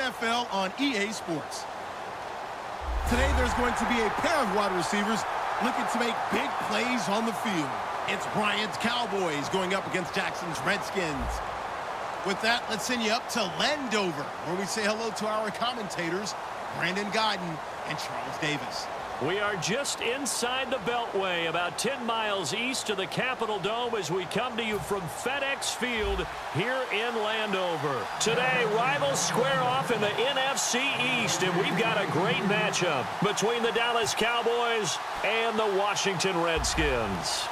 NFL on EA Sports. Today, there's going to be a pair of wide receivers looking to make big plays on the field. It's Bryant's Cowboys going up against Jackson's Redskins. With that, let's send you up to Landover, where we say hello to our commentators, Brandon Godden and Charles Davis. We are just inside the Beltway, about 10 miles east of the Capitol Dome as we come to you from FedEx Field here in Landover. Today, rivals square off in the NFC East, and we've got a great matchup between the Dallas Cowboys and the Washington Redskins.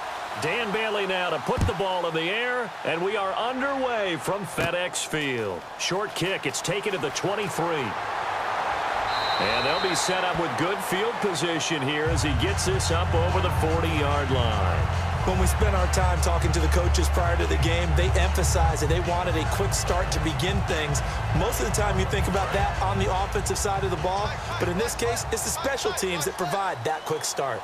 Dan Bailey now to put the ball in the air, and we are underway from FedEx Field. Short kick, it's taken to the 23. And they'll be set up with good field position here as he gets this up over the 40-yard line. When we spent our time talking to the coaches prior to the game, they emphasized that they wanted a quick start to begin things. Most of the time you think about that on the offensive side of the ball, but in this case, it's the special teams that provide that quick start.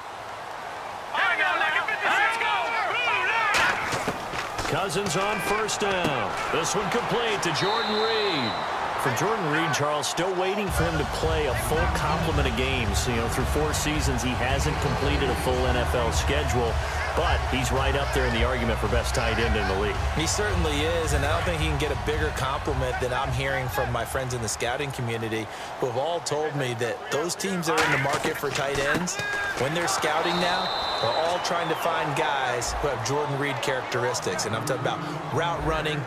Cousins on first down. This one complete to Jordan Reed. For Jordan Reed, Charles, still waiting for him to play a full complement of games. You know, through 4 seasons, he hasn't completed a full NFL schedule, but he's right up there in the argument for best tight end in the league. He certainly is, and I don't think he can get a bigger compliment than I'm hearing from my friends in the scouting community who have all told me that those teams that are in the market for tight ends, when they're scouting now, are all trying to find guys who have Jordan Reed characteristics. And I'm talking about route running,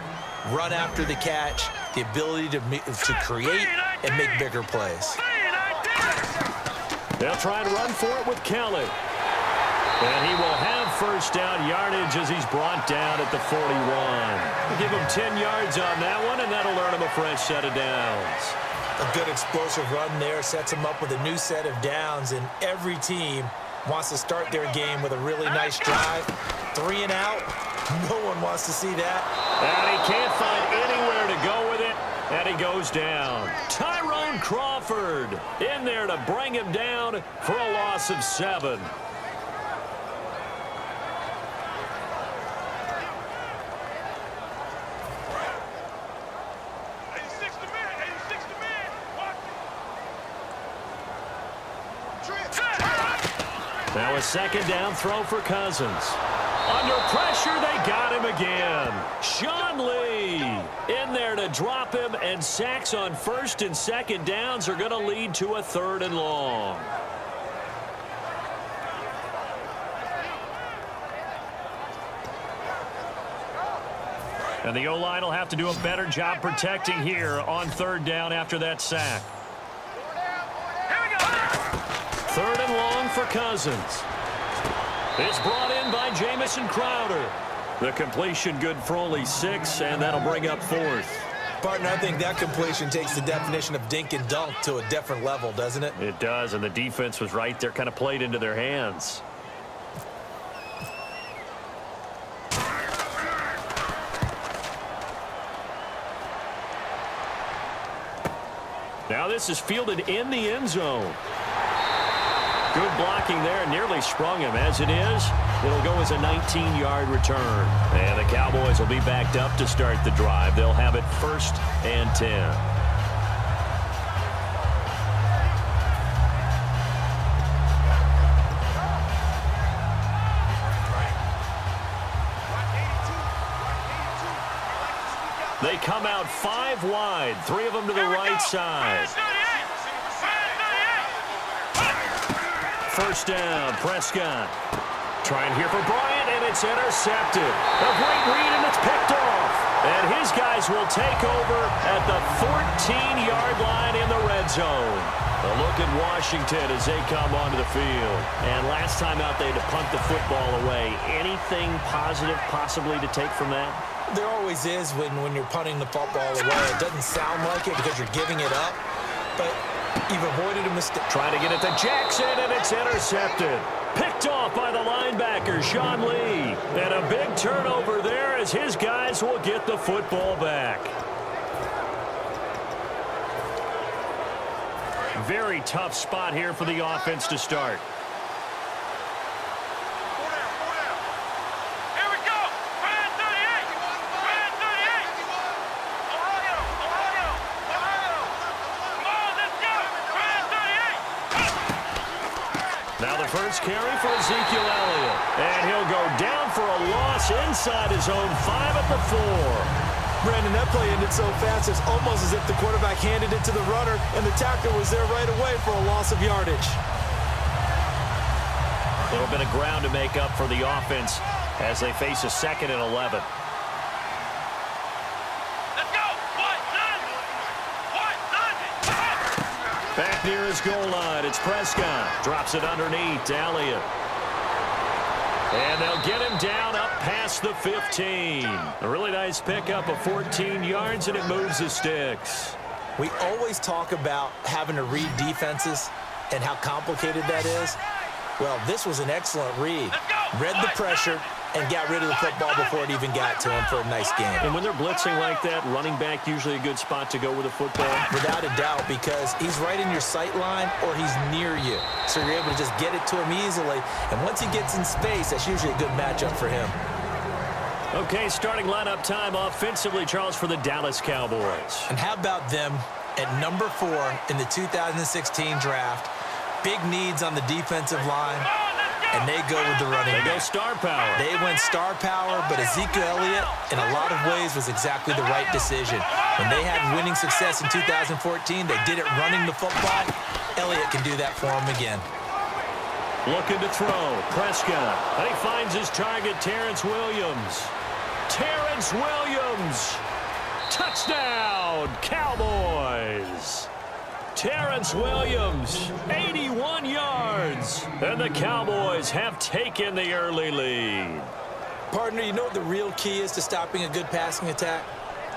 run after the catch, the ability to create and make bigger plays. They'll try and run for it with Kelly. And he will have first down yardage as he's brought down at the 41. We'll give him 10 yards on that one, and that'll earn him a fresh set of downs. A good explosive run there sets him up with a new set of downs, and every team wants to start their game with a really nice drive. 3 and out. No one wants to see that. And he can't find anywhere to go with it, and he goes down. Tyrone Crawford in there to bring him down for a loss of 7. Now a second down throw for Cousins. Under pressure, they got him again. Sean Lee in there to drop him, and sacks on first and second downs are going to lead to a 3rd and long. And the O-line will have to do a better job protecting here on 3rd down after that sack. 3rd and long for Cousins. It's brought in by Jamison Crowder. The completion good for only 6, and that'll bring up 4th. Partner, I think that completion takes the definition of dink and dunk to a different level, doesn't it? It does, and the defense was right there, kind of played into their hands. Now this is fielded in the end zone. Good blocking there, nearly sprung him. As it is, it'll go as a 19-yard return. And the Cowboys will be backed up to start the drive. They'll have it 1st and 10. They come out 5 wide, 3 of them to the right side. First down, Prescott. Trying here for Bryant, and it's intercepted. A great read, and it's picked off. And his guys will take over at the 14-yard line in the red zone. A look at Washington as they come onto the field. And last time out, they had to punt the football away. Anything positive possibly to take from that? There always is when you're punting the football away. It doesn't sound like it because you're giving it up, but you've avoided a mistake. Trying to get it to Jackson, and it's intercepted. Picked off by the linebacker, Sean Lee. And a big turnover there as his guys will get the football back. Very tough spot here for the offense to start. Now the first carry for Ezekiel Elliott. And he'll go down for a loss inside his own 5 at the 4. Brandon, that play ended so fast, it's almost as if the quarterback handed it to the runner, and the tackler was there right away for a loss of yardage. A little bit of ground to make up for the offense as they face a 2nd and 11. Back near his goal line, it's Prescott. Drops it underneath to Elliott. And they'll get him down up past the 15. A really nice pickup of 14 yards, and it moves the sticks. We always talk about having to read defenses and how complicated that is. Well, this was an excellent read. Read the pressure and got rid of the football before it even got to him for a nice game. And when they're blitzing like that, running back usually a good spot to go with the football? Without a doubt, because he's right in your sight line or he's near you. So you're able to just get it to him easily. And once he gets in space, that's usually a good matchup for him. Okay, starting lineup time offensively, Charles, for the Dallas Cowboys. And how about them at number 4 in the 2016 draft? Big needs on the defensive line. And they go with the running back. They go star power. They went star power, but Ezekiel Elliott, in a lot of ways, was exactly the right decision. When they had winning success in 2014, they did it running the football. Elliott can do that for them again. Looking to throw. Prescott. And he finds his target, Terrence Williams. Terrence Williams. Touchdown, Cowboys. Terrence Williams, 81 yards. And the Cowboys have taken the early lead. Partner, you know what the real key is to stopping a good passing attack?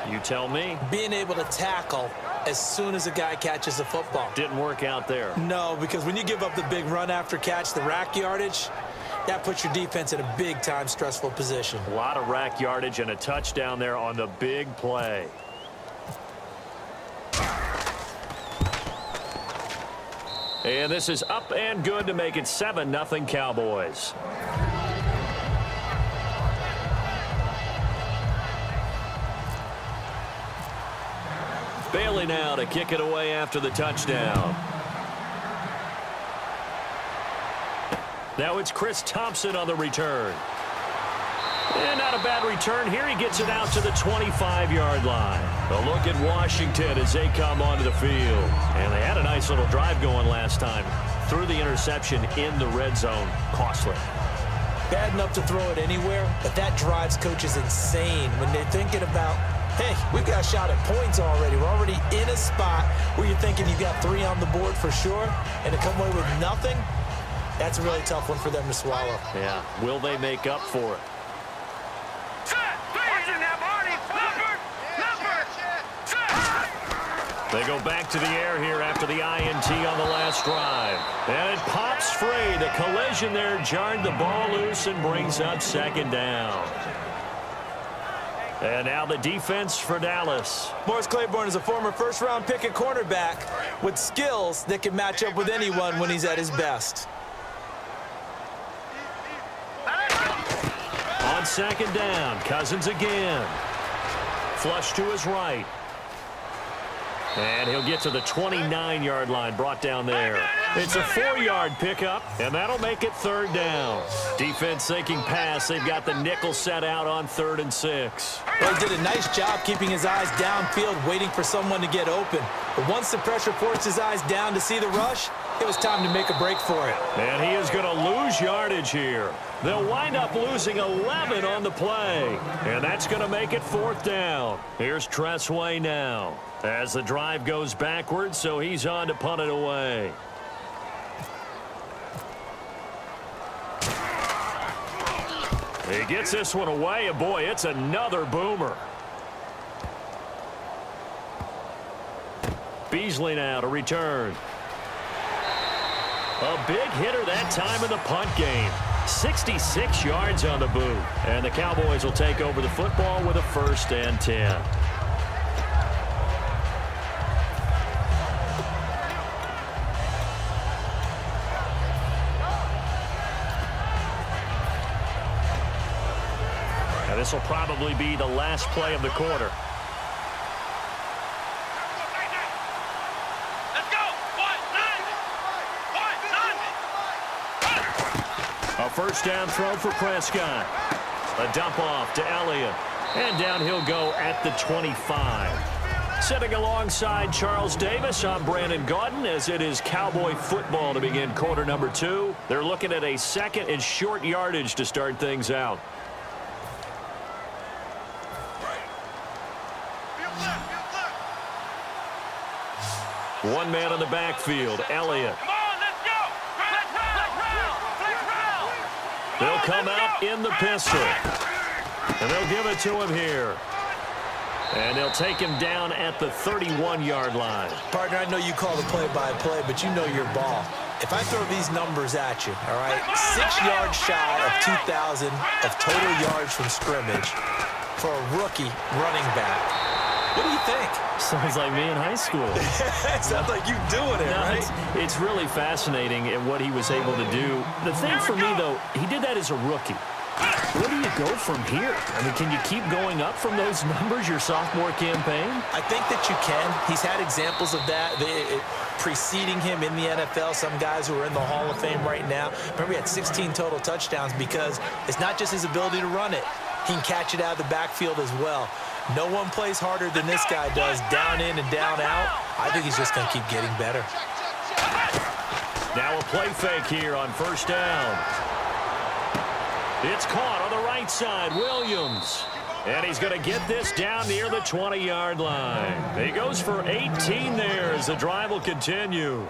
You tell me. Being able to tackle as soon as a guy catches the football. Didn't work out there. No, because when you give up the big run after catch, the rack yardage, that puts your defense in a big-time stressful position. A lot of rack yardage and a touchdown there on the big play. And this is up and good to make it 7-0 Cowboys. Bailey now to kick it away after the touchdown. Now it's Chris Thompson on the return. And not a bad return here. He gets it out to the 25-yard line. A look at Washington as they come onto the field. And they had a nice little drive going last time. Threw the interception in the red zone. Costly. Bad enough to throw it anywhere, but that drives coaches insane when they're thinking about, hey, we've got a shot at points already. We're already in a spot where you're thinking you've got 3 on the board for sure, and to come away with nothing, that's a really tough one for them to swallow. Yeah. Will they make up for it? They go back to the air here after the INT on the last drive. And it pops free. The collision there jarred the ball loose and brings up 2nd down. And now the defense for Dallas. Morris Claiborne is a former first-round pick at cornerback with skills that can match up with anyone when he's at his best. On 2nd down, Cousins again. Flush to his right. And he'll get to the 29-yard line, brought down there. It's a 4-yard pickup, and that'll make it 3rd down. Defense thinking pass. They've got the nickel set out on 3rd and 6. Well, he did a nice job keeping his eyes downfield, waiting for someone to get open. But once the pressure forced his eyes down to see the rush, it was time to make a break for it. And he is going to lose yardage here. They'll wind up losing 11 on the play. And that's going to make it 4th down. Here's Tressway now as the drive goes backwards, so he's on to punt it away. He gets this one away, and boy, it's another boomer. Beasley now to return. A big hitter that time in the punt game. 66 yards on the boot. And the Cowboys will take over the football with a 1st and 10. And this will probably be the last play of the quarter. first down throw for Prescott. A dump off to Elliott. And down he'll go at the 25. Sitting alongside Charles Davis, I'm Brandon Gaudin, as it is Cowboy football to begin quarter number 2. They're looking at a second and short yardage to start things out. One man on the backfield, Elliott. They'll come out in the pistol. And they'll give it to him here. And they'll take him down at the 31-yard line. Partner, I know you call the play-by-play, but you know your ball. If I throw these numbers at you, all right, 6 yards shy of 2,000 of total yards from scrimmage for a rookie running back. What do you think? Sounds like me in high school. Sounds like you doing it, right? It's really fascinating at what he was able to do. The thing for me, though, he did that as a rookie. Where do you go from here? I mean, can you keep going up from those numbers your sophomore campaign? I think that you can. He's had examples of that preceding him in the NFL. Some guys who are in the Hall of Fame right now. Remember, he had 16 total touchdowns because it's not just his ability to run it. He can catch it out of the backfield as well. No one plays harder than this guy does, down in and down out. I think he's just going to keep getting better. Now a play fake here on first down. It's caught on the right side, Williams. And he's going to get this down near the 20-yard line. He goes for 18 there as the drive will continue.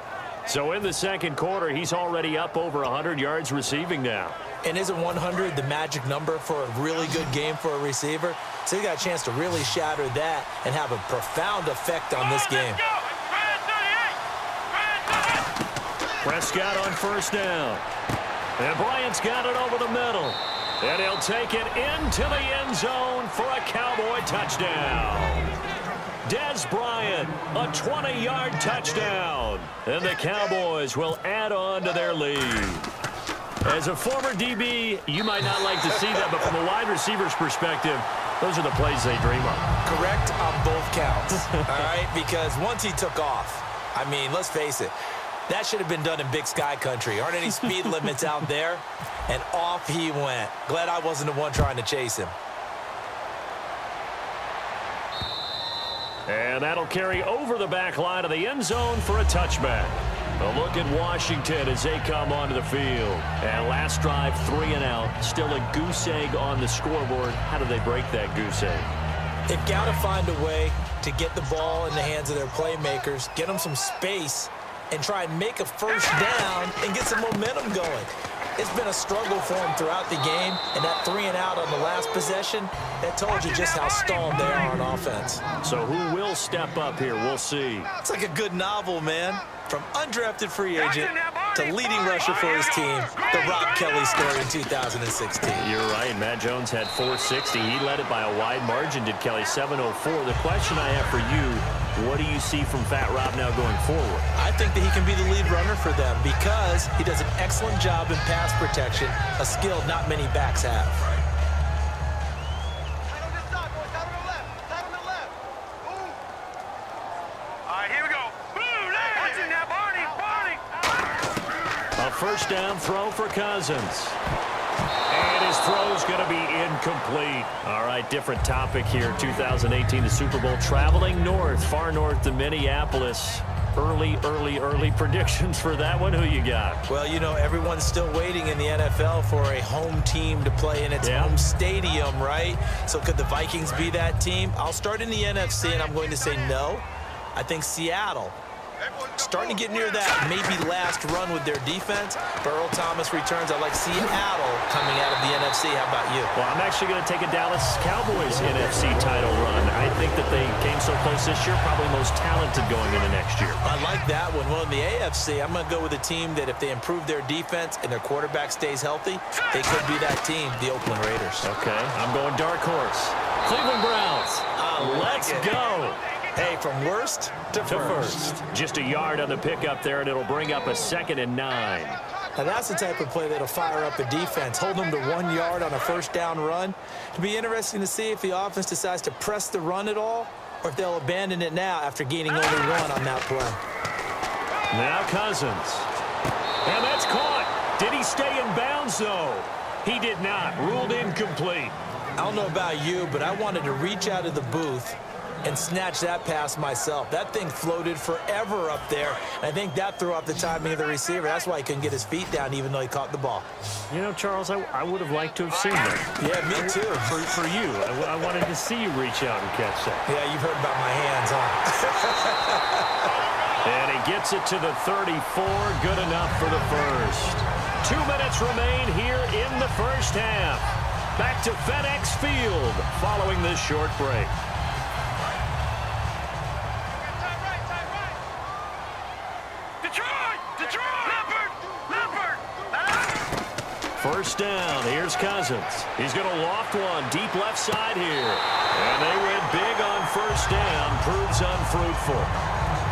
So in the second quarter, he's already up over 100 yards receiving now. And isn't 100 the magic number for a really good game for a receiver? So he got a chance to really shatter that and have a profound effect on this game. Prescott on first down. And Bryant's got it over the middle. And he'll take it into the end zone for a Cowboy touchdown. Dez Bryant, a 20-yard touchdown. And the Cowboys will add on to their lead. As a former DB, you might not like to see that, but from a wide receiver's perspective, those are the plays they dream of. Correct on both counts, all right? Because once he took off, I mean, let's face it, that should have been done in Big Sky Country. Aren't any speed limits out there? And off he went. Glad I wasn't the one trying to chase him. And that'll carry over the back line of the end zone for a touchback. A look at Washington as they come onto the field. And last drive, 3 and out. Still a goose egg on the scoreboard. How do they break that goose egg? They've got to find a way to get the ball in the hands of their playmakers, get them some space, and try and make a first down and get some momentum going. It's been a struggle for them throughout the game, and that 3 and out on the last possession, that told you just how stalled they are on offense. So who will step up here? We'll see. It's like a good novel, man. From undrafted free agent to leading rusher for his team, the Rob Kelly story in 2016. You're right. Matt Jones had 460. He led it by a wide margin, did Kelly, 704. The question I have for you, what do you see from Fat Rob now going forward? I think that he can be the lead runner for them because he does an excellent job in pass protection, a skill not many backs have. First down throw for Cousins. And his throw's going to be incomplete. All right, different topic here. 2018, the Super Bowl, traveling north, far north to Minneapolis. Early predictions for that one. Who you got? Well, you know, everyone's still waiting in the NFL for a home team to play in its home stadium, right? So could the Vikings be that team? I'll start in the NFC, and I'm going to say no. I think Seattle, starting to get near that maybe last run with their defense. Earl Thomas returns. I like Seattle coming out of the NFC. How about you? Well, I'm actually going to take a Dallas Cowboys NFC title run. I think that they came so close this year, probably most talented going into next year. I like that one. Well, in the AFC, I'm going to go with a team that if they improve their defense and their quarterback stays healthy, they could be that team, the Oakland Raiders. Okay, I'm going dark horse. Cleveland Browns. Let's go. Hey, from worst to first. Just a yard on the pickup there, and it'll bring up a 2nd and 9. Now, that's the type of play that'll fire up a defense. Hold them to 1 yard on a first down run. It'll be interesting to see if the offense decides to press the run at all or if they'll abandon it now after gaining only 1 on that play. Now Cousins. And that's caught. Did he stay in bounds, though? He did not. Ruled incomplete. I don't know about you, but I wanted to reach out of the booth and snatch that pass myself. That thing floated forever up there. And I think that threw off the timing of the receiver. That's why he couldn't get his feet down even though he caught the ball. You know, Charles, I would have liked to have seen that. Yeah, me too. For you. I wanted to see you reach out and catch that. Yeah, you've heard about my hands, huh? And he gets it to the 34. Good enough for the first. 2 minutes remain here in the first half. Back to FedEx Field following this short break. First down, here's Cousins. He's going to loft one deep left side here. And they went big on first down. Proves unfruitful.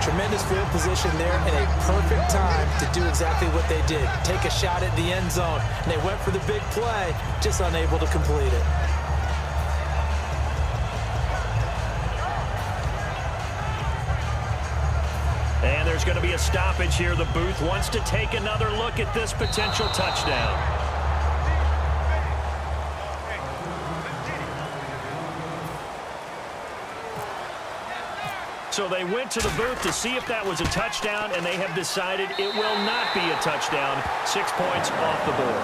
Tremendous field position there and a perfect time to do exactly what they did. Take a shot at the end zone. And they went for the big play, just unable to complete it. And there's going to be a stoppage here. The booth wants to take another look at this potential touchdown. So they went to the booth to see if that was a touchdown, and they have decided it will not be a touchdown. 6 points off the board.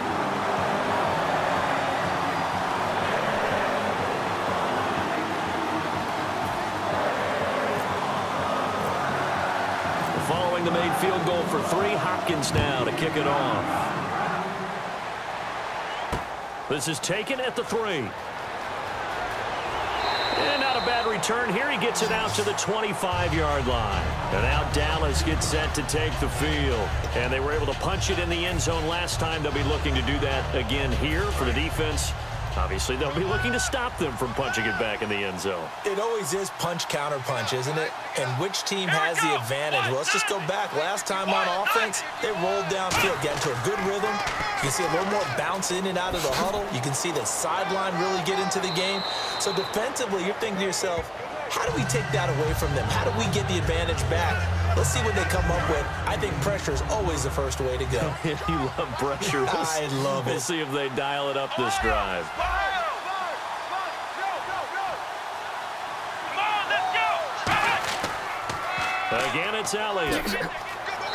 Following the made field goal for 3, Hopkins now to kick it off. This is taken at the 3. And not a bad return here. He gets it out to the 25-yard line. And now Dallas gets set to take the field. And they were able to punch it in the end zone last time. They'll be looking to do that again here for the defense. Obviously, they'll be looking to stop them from punching it back in the end zone. It always is punch-counter-punch, isn't it? And which team has the advantage? Well, let's just go back. Last time on offense, they rolled downfield, got into a good rhythm. You can see a little more bounce in and out of the huddle. You can see the sideline really get into the game. So defensively, you're thinking to yourself, how do we take that away from them? How do we get the advantage back? Let's see what they come up with. I think pressure is always the first way to go. You love pressure. I love it. We'll see if they dial it up this drive. Again, it's Elliott.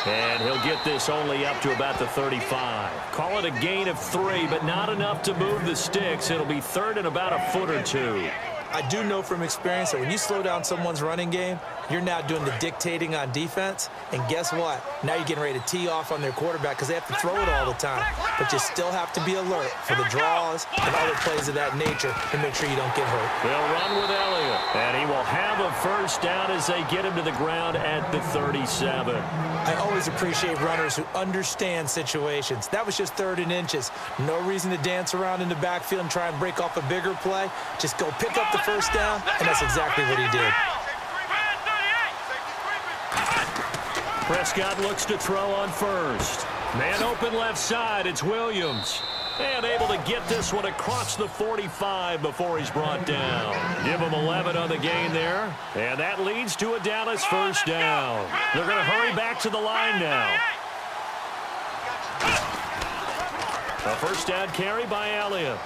And he'll get this only up to about the 35. Call it a gain of 3, but not enough to move the sticks. It'll be third and about a foot or 2. I do know from experience that when you slow down someone's running game, you're now doing the dictating on defense. And guess what? Now you're getting ready to tee off on their quarterback because they have to throw it all the time. But you still have to be alert for the draws and other plays of that nature to make sure you don't get hurt. They'll run with Elliott. And he will have a first down as they get him to the ground at the 37. I always appreciate runners who understand situations. That was just 3rd and inches. No reason to dance around in the backfield and try and break off a bigger play. Just go pick up the first down, and that's exactly what he did. Prescott looks to throw on first. Man open left side. It's Williams. And able to get this one across the 45 before he's brought down. Give him 11 on the gain there. And that leads to a Dallas first down. They're going to hurry back to the line now. A first down carry by Elliott.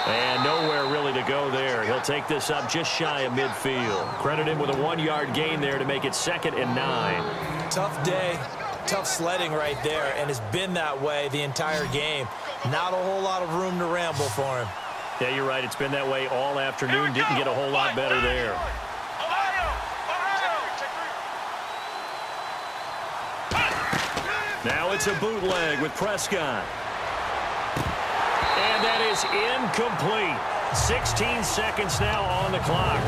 And nowhere really to go there. He'll take this up just shy of midfield. Credit him with a 1-yard gain there to make it 2nd and 9. Tough day, tough sledding right there, and it's been that way the entire game. Not a whole lot of room to ramble for him. Yeah, you're right. It's been that way all afternoon. Didn't get a whole lot better there. Now it's a bootleg with Prescott. And that is incomplete. 16 seconds now on the clock.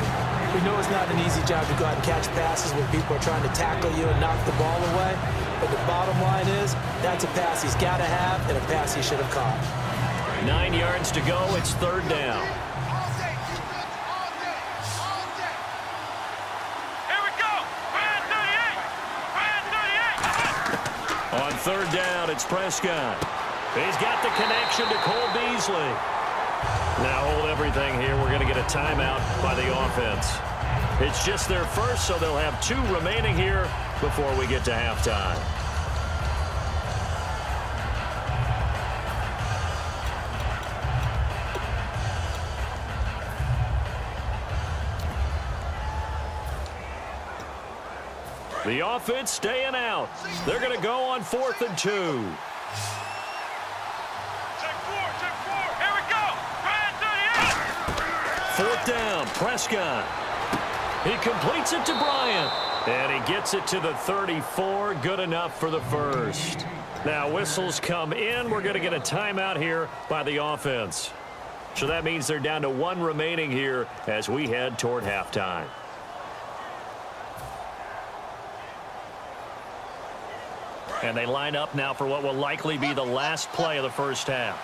We know it's not an easy job to go out and catch passes when people are trying to tackle you and knock the ball away. But the bottom line is, that's a pass he's got to have and a pass he should have caught. 9 yards to go. It's 3rd down. Here we go. Brand 38. On 3rd down, it's Prescott. He's got the connection to Cole Beasley. Now hold everything here. We're going to get a timeout by the offense. It's just their first, so they'll have 2 remaining here before we get to halftime. The offense staying out. They're going to go on 4th and 2. Check 4. Here we go. Bryant 38. 4th down, Prescott. He completes it to Bryant. And he gets it to the 34. Good enough for the first. Now whistles come in. We're going to get a timeout here by the offense. So that means they're down to 1 remaining here as we head toward halftime. And they line up now for what will likely be the last play of the first half.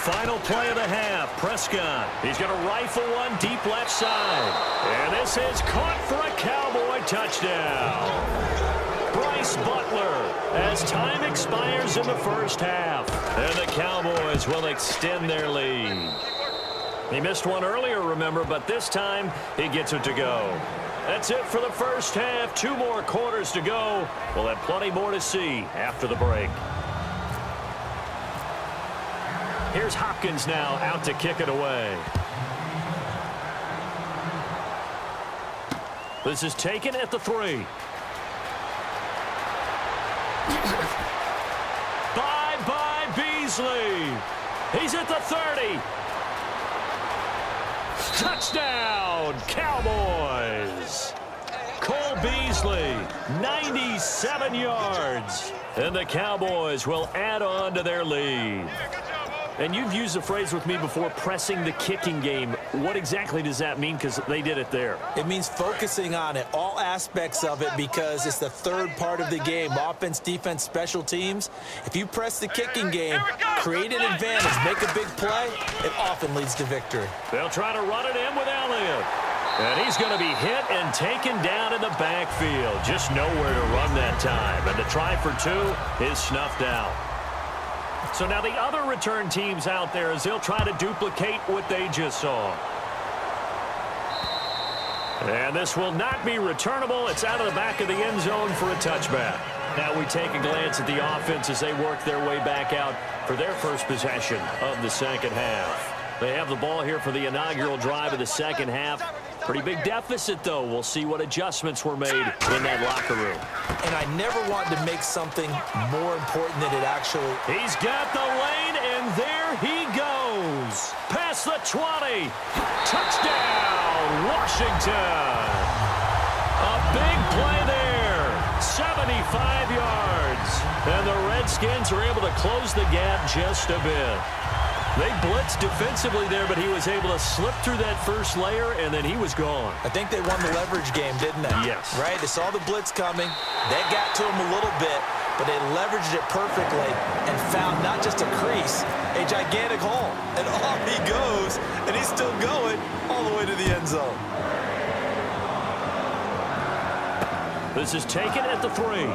Final play of the half, Prescott. He's going to rifle one deep left side. And this is caught for a Cowboy touchdown. Bryce Butler as time expires in the first half. And the Cowboys will extend their lead. He missed one earlier, remember, but this time he gets it to go. That's it for the first half. 2 more quarters to go. We'll have plenty more to see after the break. Here's Hopkins now out to kick it away. This is taken at the 3. Bye-bye, Beasley. He's at the 30. Touchdown, Cowboys. Cole Beasley, 97 yards. And the Cowboys will add on to their lead. And you've used the phrase with me before, pressing the kicking game. What exactly does that mean? Because they did it there. It means focusing on it, all aspects of it, because it's the third part of the game. Offense, defense, special teams. If you press the kicking game, create an advantage, make a big play, it often leads to victory. They'll try to run it in with Elliott. And he's going to be hit and taken down in the backfield. Just nowhere to run that time. And the try for 2 is snuffed out. So now the other return teams out there as they'll try to duplicate what they just saw. And this will not be returnable. It's out of the back of the end zone for a touchback. Now we take a glance at the offense as they work their way back out for their first possession of the second half. They have the ball here for the inaugural drive of the second half. Pretty big deficit, though. We'll see what adjustments were made in that locker room. And I never want to make something more important than it actually. He's got the lane, and there he goes. Past the 20. Touchdown, Washington. A big play there. 75 yards. And the Redskins are able to close the gap just a bit. They blitzed defensively there, but he was able to slip through that first layer, and then he was gone. I think they won the leverage game, didn't they? Yes. Right? They saw the blitz coming. That got to him a little bit, but they leveraged it perfectly and found not just a crease, a gigantic hole. And off he goes, and he's still going all the way to the end zone. This is taken at the 3.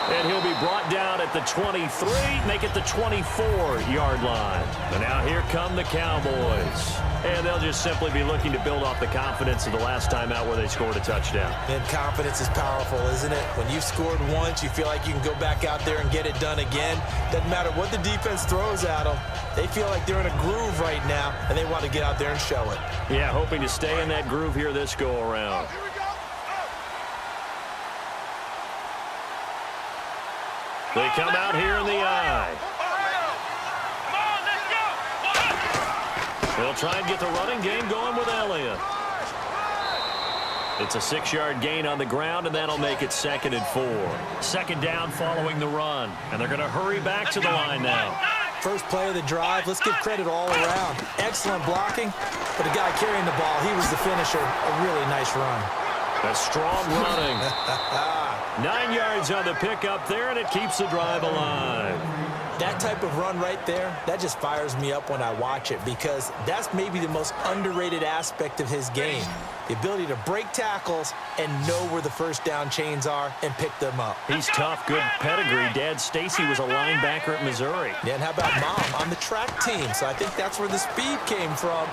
And he'll be brought down at the 23, make it the 24-yard line. And now here come the Cowboys. And they'll just simply be looking to build off the confidence of the last time out where they scored a touchdown. And confidence is powerful, isn't it? When you've scored once, you feel like you can go back out there and get it done again. Doesn't matter what the defense throws at them. They feel like they're in a groove right now, and they want to get out there and show it. Yeah, hoping to stay in that groove here this go-around. They come out here in the eye. They'll try and get the running game going with Elliott. It's a 6-yard gain on the ground, and that'll make it 2nd and 4. Second down following the run, and they're going to hurry back to the line now. First play of the drive, let's give credit all around. Excellent blocking, but the guy carrying the ball, he was the finisher. A really nice run. A strong running. 9 yards on the pickup there, and it keeps the drive alive. That type of run right there, that just fires me up when I watch it, because that's maybe the most underrated aspect of his game. The ability to break tackles and know where the first down chains are and pick them up. He's tough, good pedigree. Dad Stacy was a linebacker at Missouri. Yeah, and how about Mom on the track team? So I think that's where the speed came from.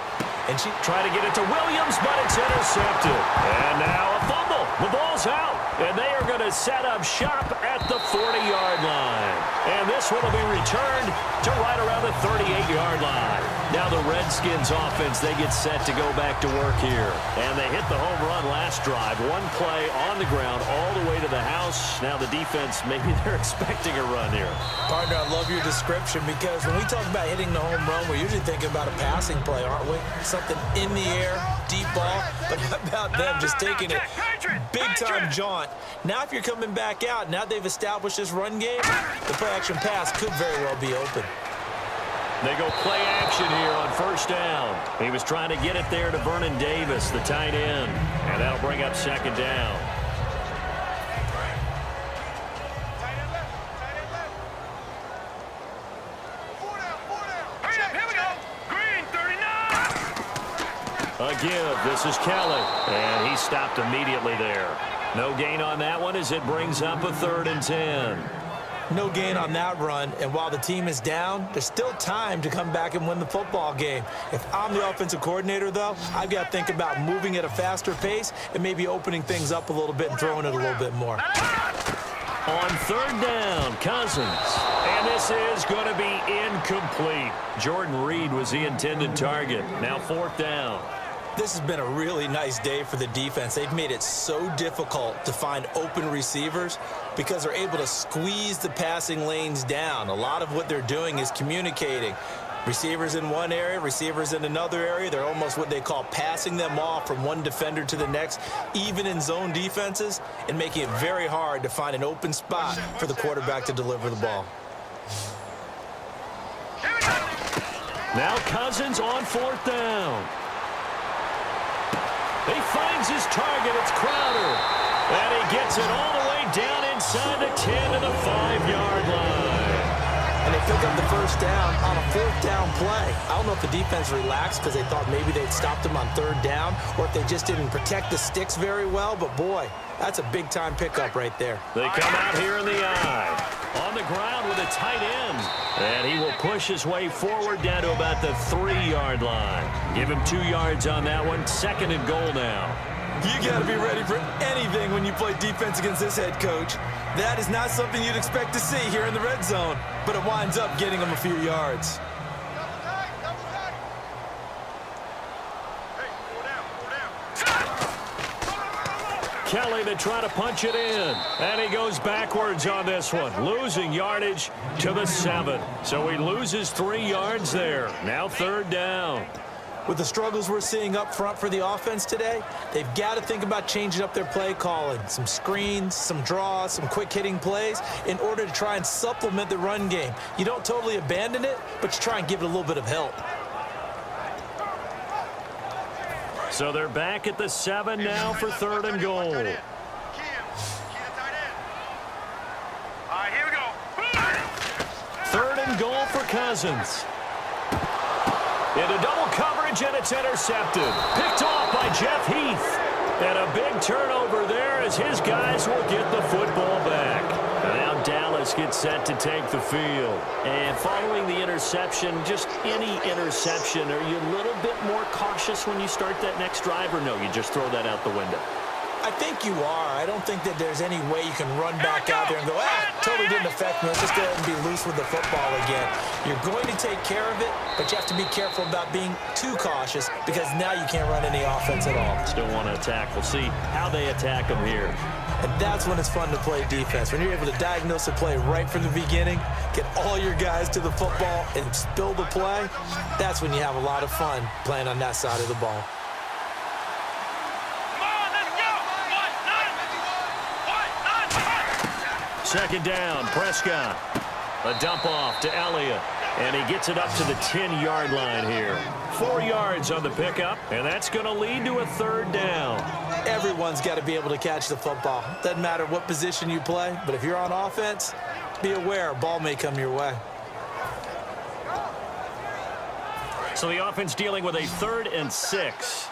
And she tried to get it to Williams, but it's intercepted. And now a fumble. The ball's out. And they are going to set up shop at the 40-yard line. And this one will be returned to right around the 38-yard line. Now the Redskins offense, they get set to go back to work here. And they hit the home run last drive. One play on the ground all the way to the house. Now the defense, maybe they're expecting a run here. Partner, I love your description because when we talk about hitting the home run, we're usually thinking about a passing play, aren't we? Something in the air, deep ball. But how about them just taking it big-time jaunt? Now if you're coming back out, now they've established this run game, the play-action pass could very well be open. They go play action here on first down. He was trying to get it there to Vernon Davis, the tight end. And that'll bring up second down. Here we go. Green, 39. A give. This is Kelly. And he stopped immediately there. No gain on that one as it brings up a 3rd and 10. No gain on that run, and while the team is down, there's still time to come back and win the football game. If I'm the offensive coordinator, though, I've got to think about moving at a faster pace and maybe opening things up a little bit and throwing it a little bit more. On 3rd down, Cousins. And this is going to be incomplete. Jordan Reed was the intended target. Now 4th down. This has been a really nice day for the defense. They've made it so difficult to find open receivers because they're able to squeeze the passing lanes down. A lot of what they're doing is communicating. Receivers in one area, receivers in another area. They're almost what they call passing them off from one defender to the next, even in zone defenses, and making it very hard to find an open spot for the quarterback to deliver the ball. Now Cousins on 4th down. He finds his target. It's Crowder. And he gets it all the way down inside the 10 to the 5-yard line. And they pick up the first down on a 4th down play. I don't know if the defense relaxed because they thought maybe they'd stopped them on 3rd down or if they just didn't protect the sticks very well. But, boy, that's a big-time pickup right there. They come out here in the eye. On the ground with a tight end. And he will push his way forward down to about the 3-yard line. Give him 2 yards on that one. 2nd and goal now. You got to be ready for anything when you play defense against this head coach. That is not something you'd expect to see here in the red zone, but it winds up getting him a few yards. Kelly to try to punch it in. And he goes backwards on this one, losing yardage to the 7. So he loses 3 yards there. Now 3rd down. With the struggles we're seeing up front for the offense today, they've got to think about changing up their play calling. Some screens, some draws, some quick-hitting plays in order to try and supplement the run game. You don't totally abandon it, but you try and give it a little bit of help. So they're back at the 7 now for 3rd and goal. All right, here we go. 3rd and goal for Cousins. Into double coverage, and it's intercepted. Picked off by Jeff Heath. And a big turnover there as his guys will get the football back. Now Dallas gets set to take the field. And following the interception, just any interception, are you a little bit more cautious when you start that next drive, or no, you just throw that out the window? I think you are. I don't think that there's any way you can run back out there and go, totally didn't affect me. Let's just go ahead and be loose with the football again. You're going to take care of it, but you have to be careful about being too cautious because now you can't run any offense at all. Still want to attack. We'll see how they attack them here. And that's when it's fun to play defense. When you're able to diagnose the play right from the beginning, get all your guys to the football and spill the play, that's when you have a lot of fun playing on that side of the ball. 2nd down, Prescott. A dump off to Elliott. And he gets it up to the 10-yard line here. 4 yards on the pickup, and that's going to lead to a 3rd down. Everyone's got to be able to catch the football. Doesn't matter what position you play, but if you're on offense, be aware a ball may come your way. So the offense dealing with a 3rd and 6.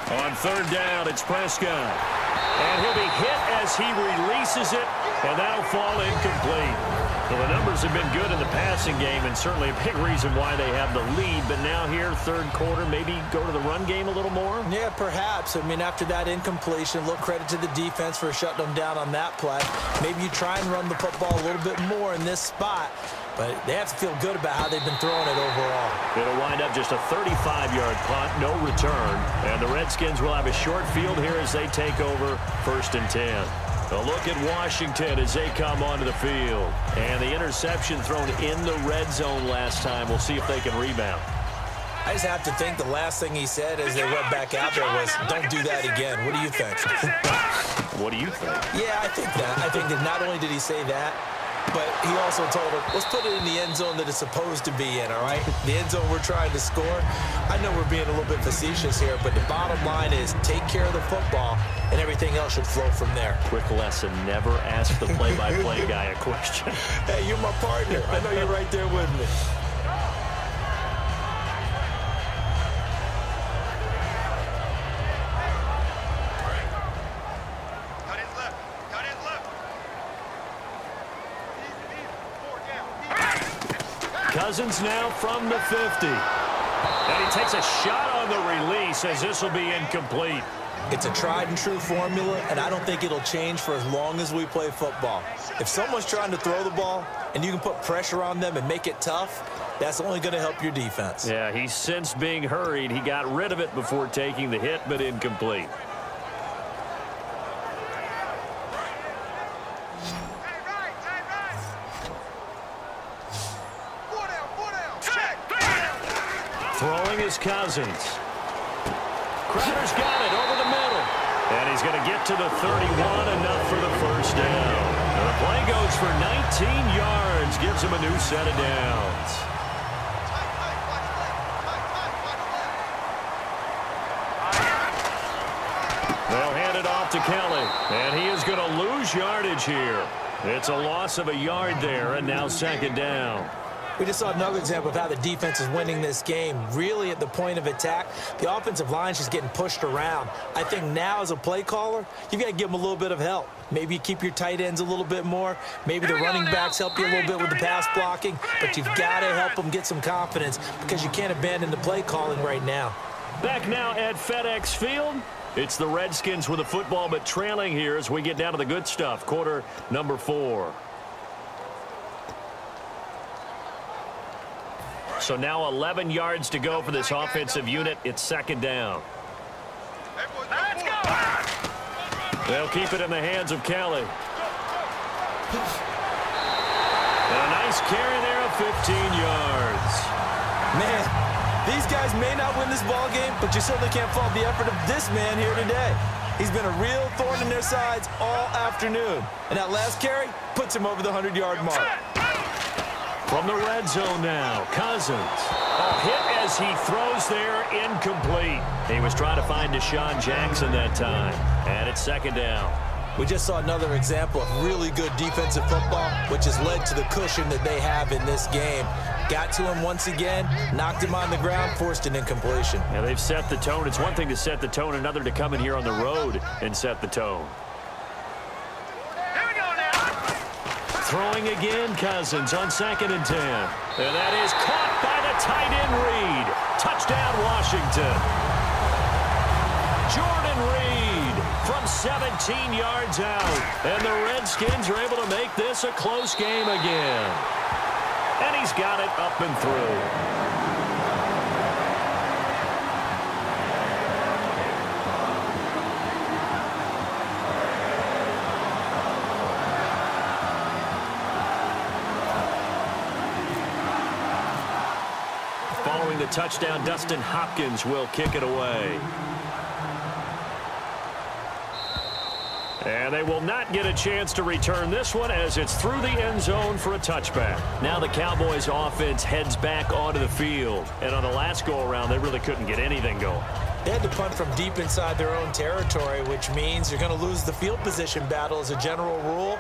On 3rd down, it's Prescott. And he'll be hit as he releases it, and that'll fall incomplete. Well, the numbers have been good in the passing game, and certainly a big reason why they have the lead. But now here, third quarter, maybe go to the run game a little more? Yeah, perhaps. I mean, after that incompletion, a little credit to the defense for shutting them down on that play. Maybe you try and run the football a little bit more in this spot. But they have to feel good about how they've been throwing it overall. It'll wind up just a 35-yard punt, no return. And the Redskins will have a short field here as they take over 1st and 10. A look at Washington as they come onto the field. And the interception thrown in the red zone last time. We'll see if they can rebound. I just have to think the last thing he said as they went back out there was, don't do that again. What do you think? What do you think? Yeah, I think that. I think that not only did he say that, but he also told him, let's put it in the end zone that it's supposed to be in, all right? The end zone we're trying to score. I know we're being a little bit facetious here, but the bottom line is take care of the football, and everything else should flow from there. Quick lesson, never ask the play-by-play guy a question. Hey, you're my partner. I know you're right there with me. Cousins now from the 50. And he takes a shot on the release as this will be incomplete. It's a tried and true formula, and I don't think it'll change for as long as we play football. If someone's trying to throw the ball and you can put pressure on them and make it tough, that's only going to help your defense. Yeah, he's since being hurried. He got rid of it before taking the hit, but incomplete. Throwing is Cousins. Crowder's got it over the middle. And he's going to get to the 31, enough for the first down. And the play goes for 19 yards, gives him a new set of downs. They'll hand it off to Kelly. And he is going to lose yardage here. It's a loss of a yard there, and now 2nd down. We just saw another example of how the defense is winning this game. Really at the point of attack, the offensive line is just getting pushed around. I think now as a play caller, you've got to give them a little bit of help. Maybe you keep your tight ends a little bit more. Maybe the running backs help you a little bit with the pass blocking. But you've got to help them get some confidence because you can't abandon the play calling right now. Back now at FedEx Field. It's the Redskins with the football, but trailing here as we get down to the good stuff. Quarter number 4. So now 11 yards to go for this offensive unit. It's 2nd down. Let's go! They'll keep it in the hands of Kelly. And a nice carry there of 15 yards. Man, these guys may not win this ball game, but you certainly can't fault the effort of this man here today. He's been a real thorn in their sides all afternoon. And that last carry puts him over the 100-yard mark. From the red zone now, Cousins. A hit as he throws there, incomplete. He was trying to find Deshaun Jackson that time. And it's 2nd down. We just saw another example of really good defensive football, which has led to the cushion that they have in this game. Got to him once again, knocked him on the ground, forced an incompletion. Yeah, they've set the tone. It's one thing to set the tone, another to come in here on the road and set the tone. Throwing again, Cousins on 2nd and 10. And that is caught by the tight end Reed. Touchdown, Washington. Jordan Reed from 17 yards out. And the Redskins are able to make this a close game again. And he's got it up and through. Following the touchdown, Dustin Hopkins will kick it away. And they will not get a chance to return this one as it's through the end zone for a touchback. Now the Cowboys offense heads back onto the field. And on the last go-around, they really couldn't get anything going. They had to punt from deep inside their own territory, which means you're going to lose the field position battle as a general rule.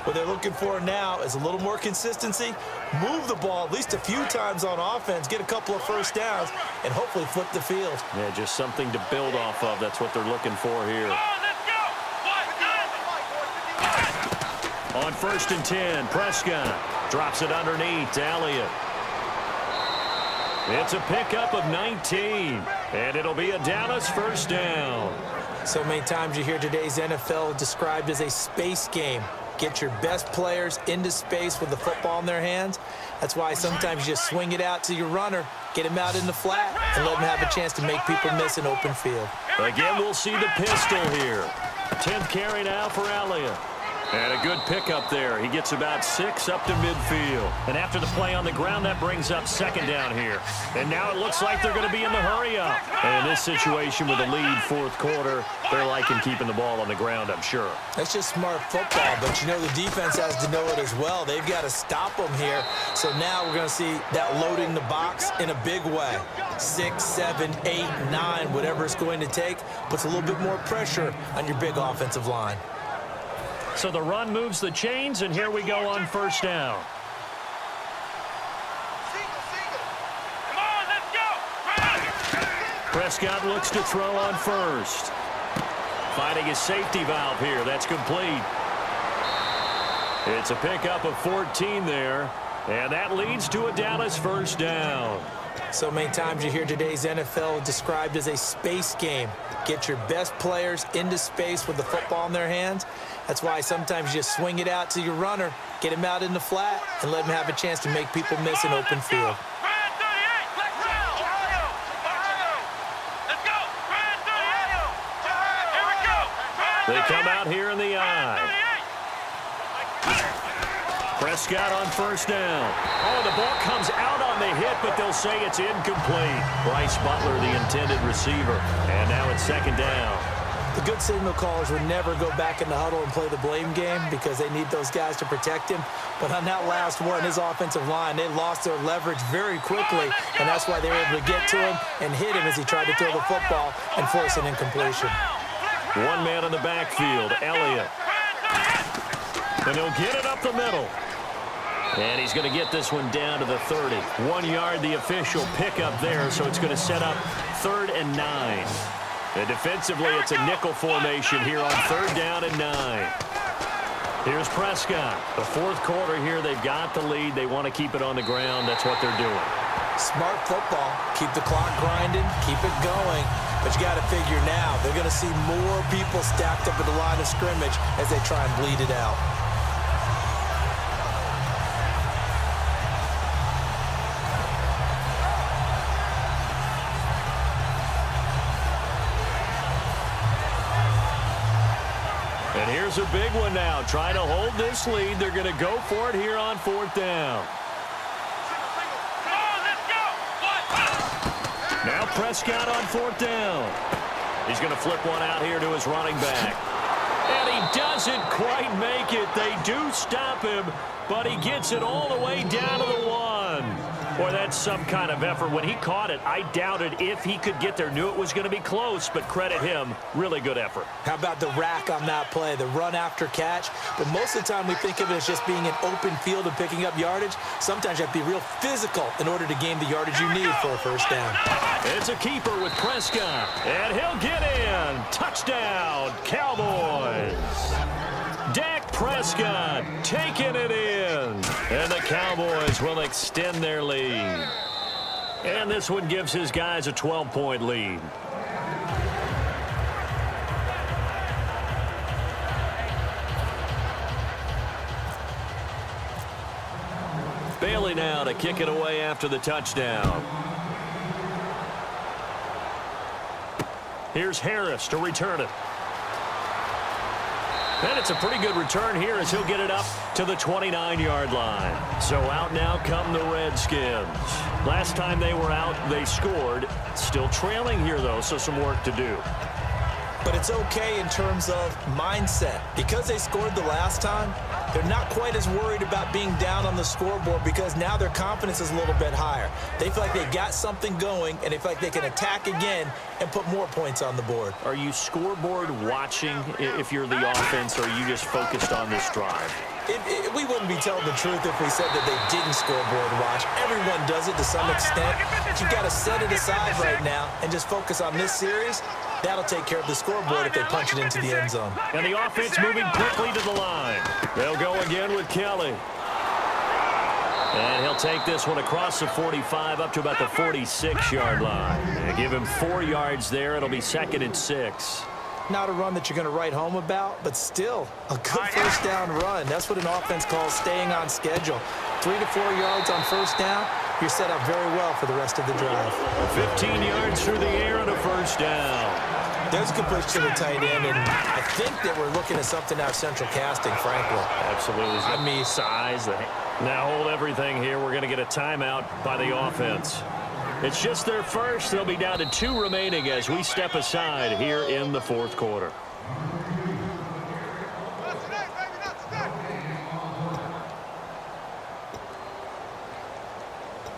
What they're looking for now is a little more consistency, move the ball at least a few times on offense, get a couple of first downs, and hopefully flip the field. Yeah, just something to build off of. That's what they're looking for here. On 1st and 10, Prescott drops it underneath to Elliott. It's a pickup of 19, and it'll be a Dallas first down. So many times you hear today's NFL described as a space game. Get your best players into space with the football in their hands. That's why sometimes you just swing it out to your runner, get him out in the flat, and let him have a chance to make people miss an open field. Again, we'll see the pistol here. 10th carry now for Elliott. And a good pickup there. He gets about 6 up to midfield. And after the play on the ground, that brings up 2nd down here. And now it looks like they're going to be in the hurry up. And in this situation with a lead 4th quarter, they're liking keeping the ball on the ground, I'm sure. That's just smart football, but you know the defense has to know it as well. They've got to stop them here. So now we're going to see that loading the box in a big way. 6, 7, 8, 9, whatever it's going to take, puts a little bit more pressure on your big offensive line. So the run moves the chains, and here we go on 1st down. Come on, let's go. Prescott looks to throw on 1st. Finding his safety valve here. That's complete. It's a pickup of 14 there, and that leads to a Dallas first down. So many times you hear today's NFL described as a space game. Get your best players into space with the football in their hands. That's why sometimes you just swing it out to your runner, get him out in the flat, and let him have a chance to make people miss an open field. They come out here in the eye. Prescott on 1st down. Oh, the ball comes out on the hit, but they'll say it's incomplete. Bryce Butler, the intended receiver. And now it's 2nd down. The good signal callers would never go back in the huddle and play the blame game because they need those guys to protect him. But on that last one, his offensive line, they lost their leverage very quickly, and that's why they were able to get to him and hit him as he tried to throw the football and force an incompletion. One man in the backfield, Elliott. And he'll get it up the middle. And he's going to get this one down to the 30. 1 yard, the official pickup there, so it's going to set up 3rd and 9. And defensively, it's a nickel formation here on 3rd down and 9. Here's Prescott. The 4th quarter here, they've got the lead. They want to keep it on the ground. That's what they're doing. Smart football. Keep the clock grinding. Keep it going. But you got to figure now, they're going to see more people stacked up at the line of scrimmage as they try and bleed it out. And here's a big one now. Trying to hold this lead. They're going to go for it here on 4th down. Now Prescott on 4th down. He's going to flip one out here to his running back. And he doesn't quite make it. They do stop him, but he gets it all the way down to the 1. Boy, that's some kind of effort. When he caught it, I doubted if he could get there. Knew it was going to be close, but credit him. Really good effort. How about the rack on that play, the run after catch? But most of the time we think of it as just being an open field and picking up yardage. Sometimes you have to be real physical in order to gain the yardage you need for a first down. It's a keeper with Prescott, and he'll get in. Touchdown, Cowboys. Dak Prescott taking it in. And the Cowboys will extend their lead. And this one gives his guys a 12-point lead. Bailey now to kick it away after the touchdown. Here's Harris to return it. And it's a pretty good return here as he'll get it up to the 29-yard line. So out now come the Redskins. Last time they were out, they scored. Still trailing here, though, so some work to do. But it's okay in terms of mindset. Because they scored the last time, they're not quite as worried about being down on the scoreboard because now their confidence is a little bit higher. They feel like they got something going, and they feel like they can attack again and put more points on the board. Are you scoreboard watching if you're the offense, or are you just focused on this drive? We wouldn't be telling the truth if we said that they didn't scoreboard watch. Everyone does it to some extent. But you've got to set it aside right now and just focus on this series That'll take care of the scoreboard if they punch it into the end zone. And the offense moving quickly to the line. They'll go again with Kelly. And he'll take this one across the 45 up to about the 46-yard line. And give him 4 yards there. It'll be 2nd and 6. Not a run that you're going to write home about, but still a good first down run. That's what an offense calls staying on schedule. 3 to 4 yards on first down. You're set up very well for the rest of the drive. 15 yards through the air and a first down. There's a good push to the tight end, and I think that we're looking at something out of central casting, frankly. Absolutely. I mean, size. Now hold everything here. We're going to get a timeout by the offense. It's just their first. They'll be down to 2 remaining as we step aside here in the 4th quarter.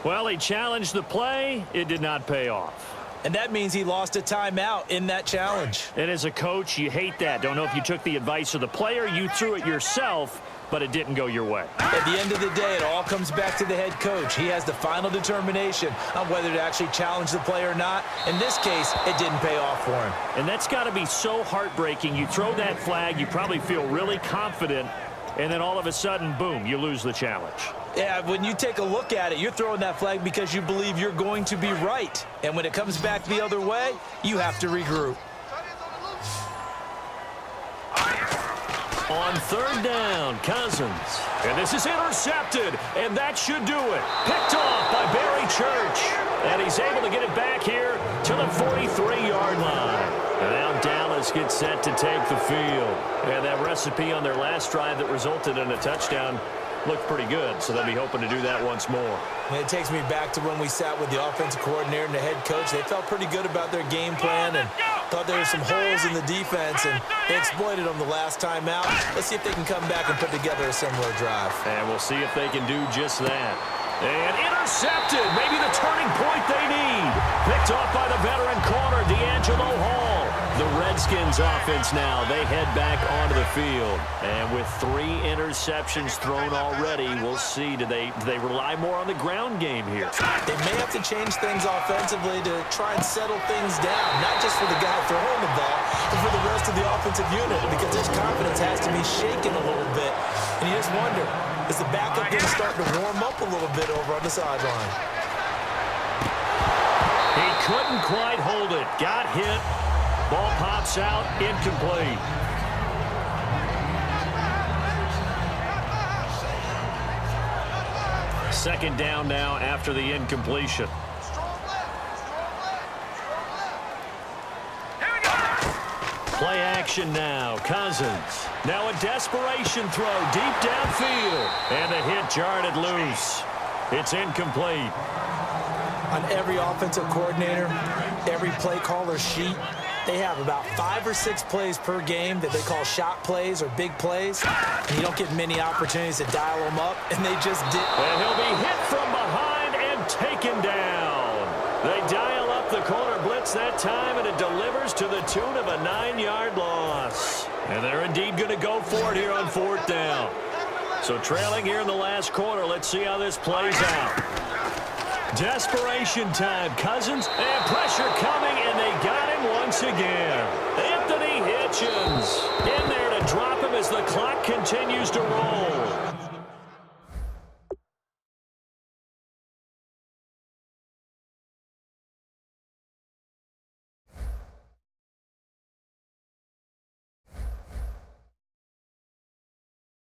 Well, he challenged the play. It did not pay off. And that means he lost a timeout in that challenge. And as a coach, you hate that. Don't know if you took the advice of the player, you threw it yourself, but it didn't go your way. At the end of the day, it all comes back to the head coach. He has the final determination on whether to actually challenge the play or not. In this case, it didn't pay off for him. And that's got to be so heartbreaking. You throw that flag, you probably feel really confident, and then all of a sudden, boom, you lose the challenge. Yeah, when you take a look at it, you're throwing that flag because you believe you're going to be right. And when it comes back the other way, you have to regroup. On 3rd down, Cousins. And this is intercepted, and that should do it. Picked off by Barry Church. And he's able to get it back here to the 43-yard line. And now Dallas gets set to take the field. And that recipe on their last drive that resulted in a touchdown looked pretty good, so they'll be hoping to do that once more. And it takes me back to when we sat with the offensive coordinator and the head coach. They felt pretty good about their game plan and thought there were some holes in the defense, and they exploited them the last time out. Let's see if they can come back and put together a similar drive. And we'll see if they can do just that. And intercepted, maybe the turning point they need. Picked off by the veteran corner, D'Angelo Hall. The Redskins offense now, they head back onto the field. And with 3 interceptions thrown already, we'll see, do they rely more on the ground game here? They may have to change things offensively to try and settle things down, not just for the guy throwing the ball, but for the rest of the offensive unit, because his confidence has to be shaken a little bit. And you just wonder, is the backup going to start to warm up a little bit over on the sideline? He couldn't quite hold it. Got hit. Ball pops out, incomplete. Second down now after the incompletion. Play action now. Cousins. Now a desperation throw deep downfield. And the hit jarred it loose. It's incomplete. On every offensive coordinator, every play caller sheet, they have about 5 or 6 plays per game that they call shot plays or big plays. And you don't get many opportunities to dial them up, and they just did. And he'll be hit from behind and taken down. They dial up the corner blitz that time, and it delivers to the tune of a 9-yard loss. And they're indeed going to go for it here on 4th down. So trailing here in the last quarter, let's see how this plays out. Desperation time. Cousins, and pressure coming, and they got him once again. Anthony Hitchens in there to drop him as the clock continues to roll.